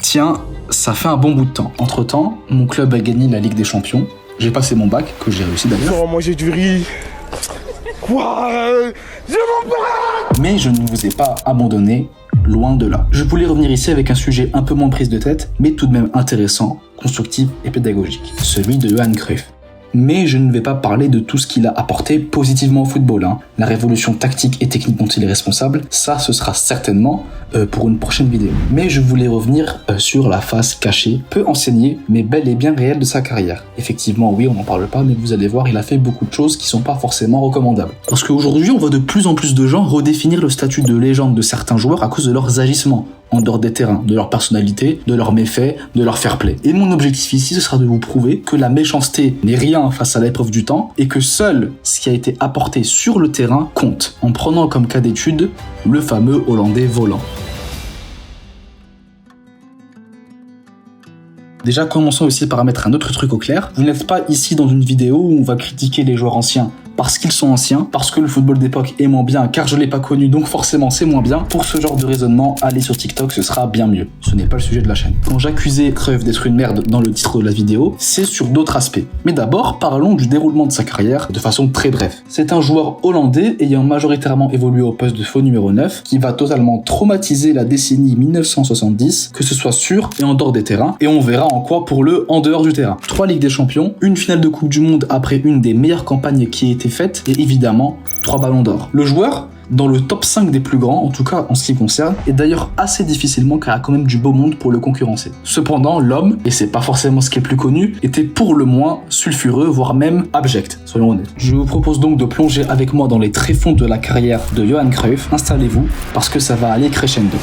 Tiens, ça fait un bon bout de temps. Entre-temps, mon club a gagné la Ligue des Champions. J'ai passé mon bac, que j'ai réussi d'ailleurs. Non, manger du riz. Quoi? Je m'en bats. Mais je ne vous ai pas abandonné, loin de là. Je voulais revenir ici avec un sujet un peu moins prise de tête, mais tout de même intéressant, constructif et pédagogique. Celui de Johan Cruyff. Mais je ne vais pas parler de tout ce qu'il a apporté positivement au football. La révolution tactique et technique dont il est responsable, ça ce sera certainement pour une prochaine vidéo. Mais je voulais revenir sur la face cachée, peu enseignée, mais bel et bien réelle de sa carrière. Effectivement, oui, on n'en parle pas, mais vous allez voir, il a fait beaucoup de choses qui sont pas forcément recommandables. Parce qu'aujourd'hui, on voit de plus en plus de gens redéfinir le statut de légende de certains joueurs à cause de leurs agissements en dehors des terrains, de leur personnalité, de leurs méfaits, de leur fair play. Et mon objectif ici, ce sera de vous prouver que la méchanceté n'est rien face à l'épreuve du temps et que seul ce qui a été apporté sur le terrain compte, en prenant comme cas d'étude le fameux Hollandais volant. Déjà, commençons aussi par mettre un autre truc au clair. Vous n'êtes pas ici dans une vidéo où on va critiquer les joueurs anciens parce qu'ils sont anciens, parce que le football d'époque est moins bien, car je l'ai pas connu, donc forcément c'est moins bien. Pour ce genre de raisonnement, allez sur TikTok, ce sera bien mieux. Ce n'est pas le sujet de la chaîne. Quand j'accusais Cruyff d'être une merde dans le titre de la vidéo, c'est sur d'autres aspects. Mais d'abord, parlons du déroulement de sa carrière de façon très brève. C'est un joueur hollandais ayant majoritairement évolué au poste de faux numéro 9, qui va totalement traumatiser la décennie 1970, que ce soit sur et en dehors des terrains, et on verra en quoi pour le en dehors du terrain. 3 Ligues des Champions, une finale de Coupe du Monde après une des meilleures campagnes qui ait été faite, et évidemment 3 ballons d'or. Le joueur, dans le top 5 des plus grands, en tout cas en ce qui concerne, est d'ailleurs assez difficilement car il y a quand même du beau monde pour le concurrencer. Cependant, l'homme, et c'est pas forcément ce qui est plus connu, était pour le moins sulfureux, voire même abject, soyons honnêtes. Je vous propose donc de plonger avec moi dans les tréfonds de la carrière de Johan Cruyff. Installez-vous, parce que ça va aller crescendo.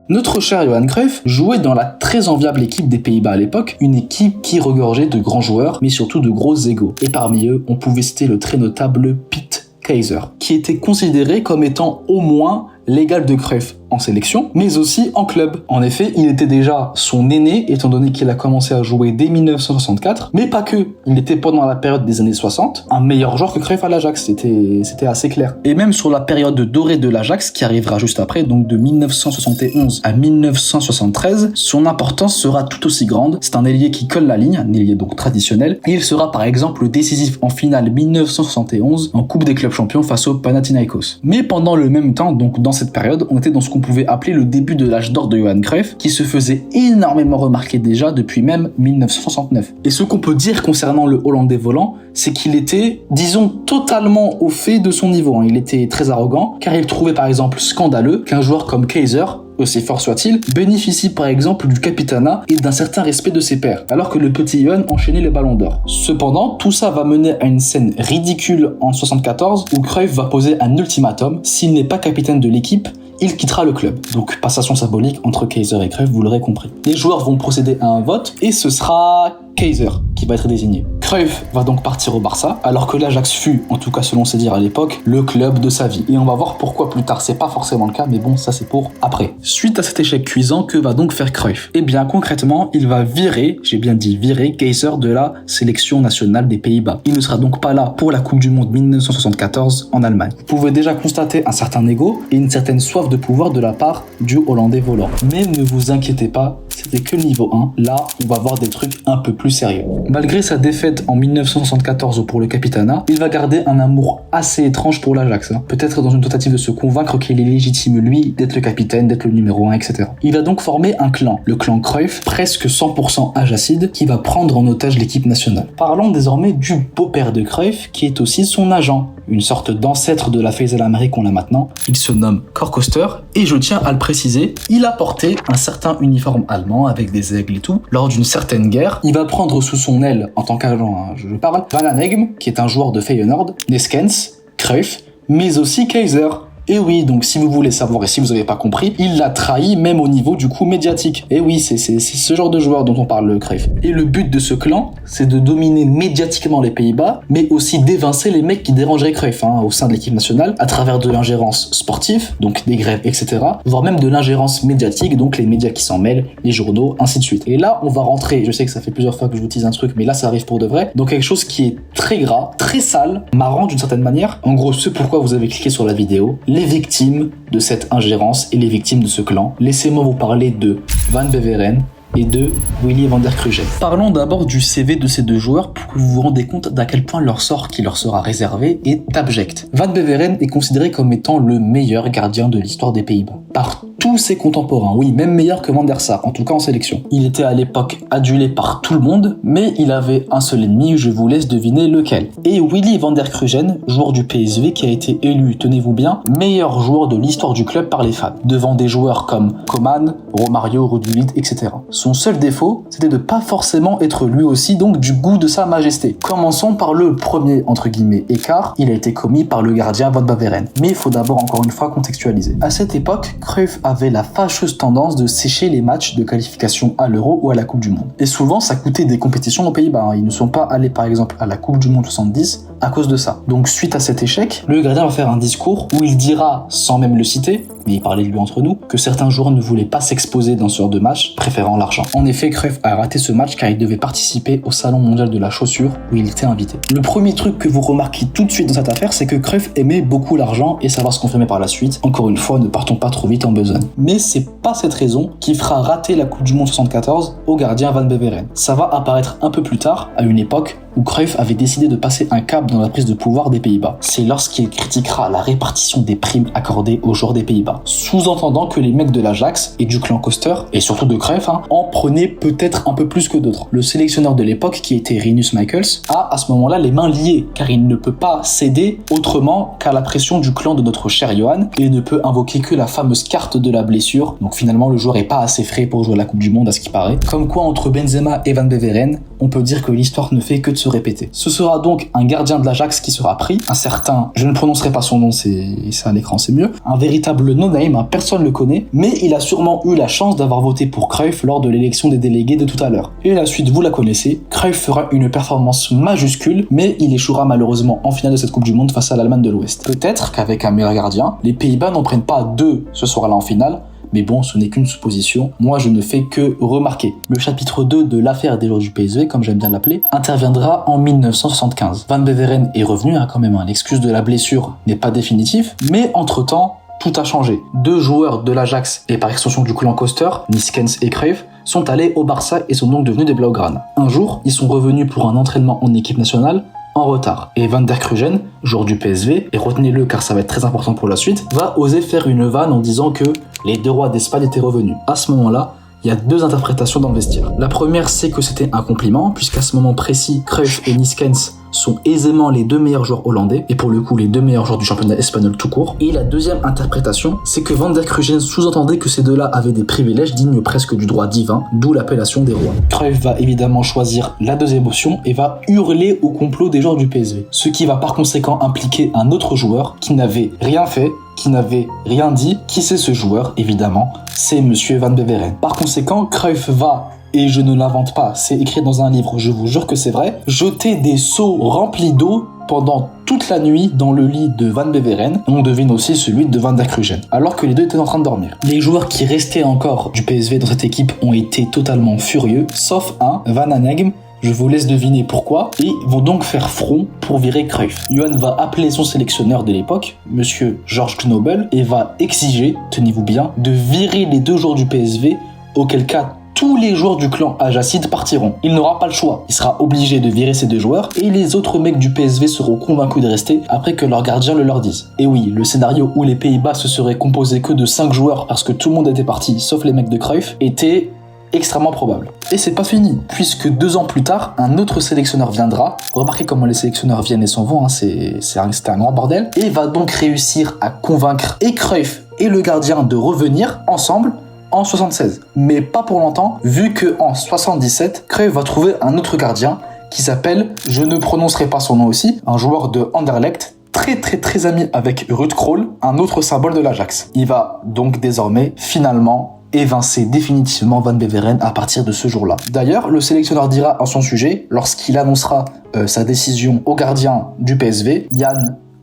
Notre cher Johan Cruyff jouait dans la très enviable équipe des Pays-Bas à l'époque, une équipe qui regorgeait de grands joueurs, mais surtout de gros égos. Et parmi eux, on pouvait citer le très notable Piet Keizer, qui était considéré comme étant au moins l'égal de Cruyff en sélection, mais aussi en club. En effet, il était déjà son aîné, étant donné qu'il a commencé à jouer dès 1964, mais pas que. Il était pendant la période des années 60 un meilleur joueur que Cruyff à l'Ajax, c'était assez clair. Et même sur la période dorée de l'Ajax, qui arrivera juste après, donc de 1971 à 1973, son importance sera tout aussi grande. C'est un ailier qui colle la ligne, un ailier donc traditionnel, et il sera par exemple décisif en finale 1971 en Coupe des clubs champions face au Panathinaikos. Mais pendant le même temps, donc dans cette période, on était dans ce qu'on pouvait appeler le début de l'âge d'or de Johan Cruyff, qui se faisait énormément remarquer déjà depuis même 1969. Et ce qu'on peut dire concernant le Hollandais volant, c'est qu'il était, disons, totalement au fait de son niveau. Il était très arrogant, car il trouvait par exemple scandaleux qu'un joueur comme Keizer, aussi fort soit-il, bénéficie par exemple du capitanat et d'un certain respect de ses pairs, alors que le petit Johan enchaînait les ballons d'or. Cependant, tout ça va mener à une scène ridicule en 74 où Cruyff va poser un ultimatum: s'il n'est pas capitaine de l'équipe, il quittera le club. Donc passation symbolique entre Keizer et Cruyff, vous l'aurez compris. Les joueurs vont procéder à un vote et ce sera Keizer qui va être désigné. Cruyff va donc partir au Barça, alors que l'Ajax fut, en tout cas selon ses dires à l'époque, le club de sa vie. Et on va voir pourquoi plus tard, c'est pas forcément le cas, mais bon, ça c'est pour après. Suite à cet échec cuisant, que va donc faire Cruyff? Eh bien concrètement, il va virer, j'ai bien dit virer, Keizer de la sélection nationale des Pays-Bas. Il ne sera donc pas là pour la Coupe du Monde 1974 en Allemagne. Vous pouvez déjà constater un certain ego et une certaine soif de pouvoir de la part du Hollandais volant. Mais ne vous inquiétez pas, c'était que le niveau 1. Là, on va voir des trucs un peu plus sérieux. Malgré sa défaite en 1974 pour le capitanat, il va garder un amour assez étrange pour l'Ajax. Peut-être dans une tentative de se convaincre qu'il est légitime, lui, d'être le capitaine, d'être le numéro 1, etc. Il va donc former un clan, le clan Cruyff, presque 100% ajacide, qui va prendre en otage l'équipe nationale. Parlons désormais du beau-père de Cruyff, qui est aussi son agent, une sorte d'ancêtre de la Faisal Amri qu'on a maintenant. Il se nomme Cor Coster, et je tiens à le préciser, il a porté un certain uniforme allemand avec des aigles et tout, lors d'une certaine guerre. Il va prendre sous son aile, en tant qu'agent, je parle, Van Aanegem, qui est un joueur de Feyenoord, Neskens, Cruyff, mais aussi Keizer. Et oui, donc si vous voulez savoir et si vous n'avez pas compris, il l'a trahi même au niveau du coup médiatique. Et oui, c'est ce genre de joueur dont on parle, le Cruyff. Et le but de ce clan, c'est de dominer médiatiquement les Pays-Bas, mais aussi d'évincer les mecs qui dérangeraient Cruyff au sein de l'équipe nationale, à travers de l'ingérence sportive, donc des grèves, etc., voire même de l'ingérence médiatique, donc les médias qui s'en mêlent, les journaux, ainsi de suite. Et là, on va rentrer, je sais que ça fait plusieurs fois que je vous tease un truc, mais là ça arrive pour de vrai, donc quelque chose qui est très gras, très sale, marrant d'une certaine manière. En gros, ce pourquoi vous avez cliqué sur la vidéo, les victimes de cette ingérence et les victimes de ce clan. Laissez-moi vous parler de Van Beveren et de Willy van der Krugen. Parlons d'abord du CV de ces deux joueurs pour que vous vous rendez compte d'à quel point leur sort qui leur sera réservé est abject. Van Beveren est considéré comme étant le meilleur gardien de l'histoire des Pays-Bas. Par tous ses contemporains, oui, même meilleur que Van der Sar, en tout cas en sélection. Il était à l'époque adulé par tout le monde, mais il avait un seul ennemi, je vous laisse deviner lequel. Et Willy van der Krugen, joueur du PSV qui a été élu, tenez-vous bien, meilleur joueur de l'histoire du club par les fans, devant des joueurs comme Coman, Romario, Ruud Gullit, etc. Son seul défaut, c'était de pas forcément être lui aussi donc du goût de sa majesté. Commençons par le premier, entre guillemets, écart, il a été commis par le gardien Van Beveren. Mais il faut d'abord encore une fois contextualiser. À cette époque, Cruyff avait la fâcheuse tendance de sécher les matchs de qualification à l'Euro ou à la Coupe du Monde. Et souvent, ça coûtait des compétitions aux Pays-Bas. Ils ne sont pas allés par exemple à la Coupe du Monde 70 à cause de ça. Donc suite à cet échec, le gardien va faire un discours où il dira, sans même le citer, mais il parlait de lui entre nous, que certains joueurs ne voulaient pas s'exposer dans ce genre de match, préférant l'argent. En effet, Cruyff a raté ce match car il devait participer au Salon mondial de la chaussure où il était invité. Le premier truc que vous remarquez tout de suite dans cette affaire, c'est que Cruyff aimait beaucoup l'argent et ça va se confirmer par la suite. Encore une fois, ne partons pas trop vite en besogne. Mais c'est pas cette raison qui fera rater la Coupe du Monde 74 au gardien Van Beveren. Ça va apparaître un peu plus tard, à une époque où Cruyff avait décidé de passer un cap dans la prise de pouvoir des Pays-Bas. C'est lorsqu'il critiquera la répartition des primes accordées aux joueurs des Pays-Bas, sous-entendant que les mecs de l'Ajax et du clan Koster, et surtout de Cruyff, en prenaient peut-être un peu plus que d'autres. Le sélectionneur de l'époque, qui était Rinus Michels, a à ce moment-là les mains liées, car il ne peut pas céder autrement qu'à la pression du clan de notre cher Johan, et ne peut invoquer que la fameuse carte de la blessure. Donc finalement, le joueur est pas assez frais pour jouer la Coupe du Monde à ce qui paraît. Comme quoi, entre Benzema et Van Beveren, on peut dire que l'histoire ne fait que de se répéter. Ce sera donc un gardien de l'Ajax qui sera pris, un certain, je ne prononcerai pas son nom, c'est à l'écran, c'est mieux, un véritable no-name, personne le connaît, mais il a sûrement eu la chance d'avoir voté pour Cruyff lors de l'élection des délégués de tout à l'heure. Et la suite, vous la connaissez, Cruyff fera une performance majuscule, mais il échouera malheureusement en finale de cette Coupe du Monde face à l'Allemagne de l'Ouest. Peut-être qu'avec un meilleur gardien, les Pays-Bas n'en prennent pas deux ce soir-là en finale, mais bon, ce n'est qu'une supposition. Moi, je ne fais que remarquer. Le chapitre 2 de l'affaire des joueurs du PSV, comme j'aime bien l'appeler, interviendra en 1975. Van Beveren est revenu, quand même, l'excuse de la blessure n'est pas définitive, mais entre-temps, tout a changé. Deux joueurs de l'Ajax et par extension du clan Koster, Niskens et Cruyff, sont allés au Barça et sont donc devenus des Blaugrana. Un jour, ils sont revenus pour un entraînement en équipe nationale, en retard. Et Van der Krugen, joueur du PSV, et retenez-le car ça va être très important pour la suite, va oser faire une vanne en disant que les deux rois d'Espagne étaient revenus. À ce moment-là, il y a deux interprétations dans le vestiaire. La première, c'est que c'était un compliment, puisqu'à ce moment précis, Cruyff et Niskens sont aisément les deux meilleurs joueurs hollandais, et pour le coup les deux meilleurs joueurs du championnat espagnol tout court. Et la deuxième interprétation, c'est que Van der Krugen sous-entendait que ces deux-là avaient des privilèges dignes presque du droit divin, d'où l'appellation des rois. Cruyff va évidemment choisir la deuxième option et va hurler au complot des joueurs du PSV, ce qui va par conséquent impliquer un autre joueur qui n'avait rien fait, qui n'avait rien dit. Qui c'est ce joueur? Évidemment, c'est Monsieur Van Beveren. Par conséquent, Cruyff va, et je ne l'invente pas, c'est écrit dans un livre, je vous jure que c'est vrai, jeter des seaux remplis d'eau pendant toute la nuit dans le lit de Van Beveren. On devine aussi celui de Van der Krugen, alors que les deux étaient en train de dormir. Les joueurs qui restaient encore du PSV dans cette équipe ont été totalement furieux, sauf un, Van Aanegem. Je vous laisse deviner pourquoi, et vont donc faire front pour virer Cruyff. Johan va appeler son sélectionneur de l'époque, monsieur Georges Knobel, et va exiger, tenez-vous bien, de virer les deux joueurs du PSV, auquel cas tous les joueurs du clan Ajacide partiront. Il n'aura pas le choix. Il sera obligé de virer ces deux joueurs et les autres mecs du PSV seront convaincus de rester après que leur gardien le leur dise. Et oui, le scénario où les Pays-Bas se seraient composés que de 5 joueurs parce que tout le monde était parti sauf les mecs de Cruyff était extrêmement probable. Et c'est pas fini, puisque 2 ans plus tard, un autre sélectionneur viendra. Remarquez comment les sélectionneurs viennent et s'en vont, c'était un grand bordel. Et va donc réussir à convaincre et Cruyff et le gardien de revenir ensemble en 76. Mais pas pour longtemps, vu que en 77, Cruyff va trouver un autre gardien qui s'appelle, je ne prononcerai pas son nom aussi, un joueur de Anderlecht, très ami avec Ruud Krol, un autre symbole de l'Ajax. Il va donc désormais, finalement, évincer définitivement Van Beveren à partir de ce jour-là. D'ailleurs, le sélectionneur dira en son sujet, lorsqu'il annoncera sa décision au gardien du PSV, Jan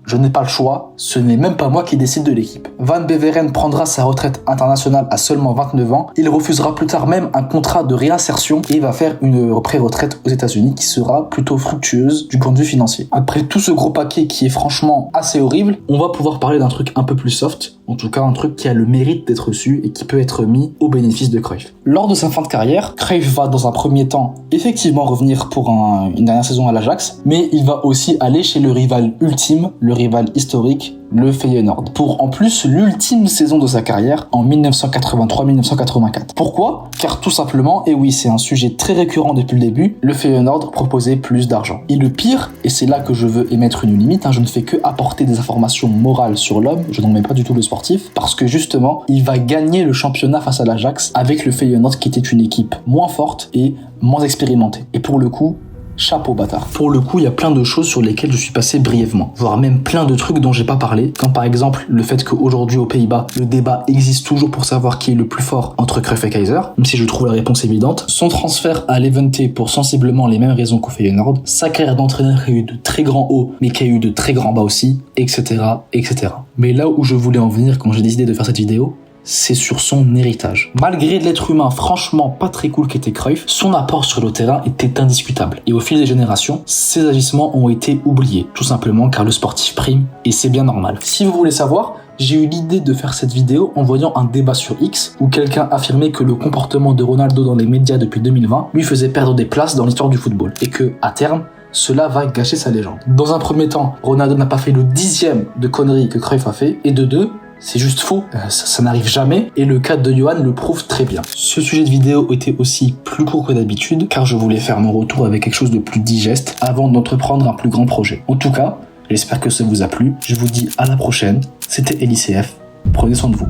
Je n'ai pas le choix, ce n'est même pas moi qui décide de l'équipe. Van Beveren prendra sa retraite internationale à seulement 29 ans. Il refusera plus tard même un contrat de réinsertion et va faire une pré-retraite aux États-Unis qui sera plutôt fructueuse du point de vue financier. Après tout ce gros paquet qui est franchement assez horrible, on va pouvoir parler d'un truc un peu plus soft, en tout cas un truc qui a le mérite d'être reçu et qui peut être mis au bénéfice de Cruyff. Lors de sa fin de carrière, Cruyff va dans un premier temps effectivement revenir pour une dernière saison à l'Ajax, mais il va aussi aller chez le rival ultime, le rival historique, le Feyenoord, pour en plus l'ultime saison de sa carrière en 1983-1984. Pourquoi ? Car tout simplement, et oui c'est un sujet très récurrent depuis le début, le Feyenoord proposait plus d'argent. Et le pire, et c'est là que je veux émettre une limite, je ne fais que apporter des informations morales sur l'homme, je n'en mets pas du tout le sportif, parce que justement, il va gagner le championnat face à l'Ajax avec le Feyenoord qui était une équipe moins forte et moins expérimentée. Et pour le coup, chapeau bâtard. Pour le coup, il y a plein de choses sur lesquelles je suis passé brièvement, voire même plein de trucs dont j'ai pas parlé, comme par exemple le fait qu'aujourd'hui aux Pays-Bas, le débat existe toujours pour savoir qui est le plus fort entre Cruyff et Kaiser, même si je trouve la réponse évidente. Son transfert à Levante pour sensiblement les mêmes raisons qu'au Feyenoord, sa carrière d'entraîneur qui a eu de très grands hauts, mais qui a eu de très grands bas aussi, etc., etc. Mais là où je voulais en venir quand j'ai décidé de faire cette vidéo, c'est sur son héritage. Malgré l'être humain franchement pas très cool qu'était Cruyff, son apport sur le terrain était indiscutable. Et au fil des générations, ses agissements ont été oubliés, tout simplement car le sportif prime, et c'est bien normal. Si vous voulez savoir, j'ai eu l'idée de faire cette vidéo en voyant un débat sur X où quelqu'un affirmait que le comportement de Ronaldo dans les médias depuis 2020 lui faisait perdre des places dans l'histoire du football, et que, à terme, cela va gâcher sa légende. Dans un premier temps, Ronaldo n'a pas fait le 10e de conneries que Cruyff a fait, et de deux, c'est juste faux, ça n'arrive jamais, et le cas de Johan le prouve très bien. Ce sujet de vidéo était aussi plus court que d'habitude, car je voulais faire mon retour avec quelque chose de plus digeste avant d'entreprendre un plus grand projet. En tout cas, j'espère que ça vous a plu, je vous dis à la prochaine, c'était LICF, prenez soin de vous.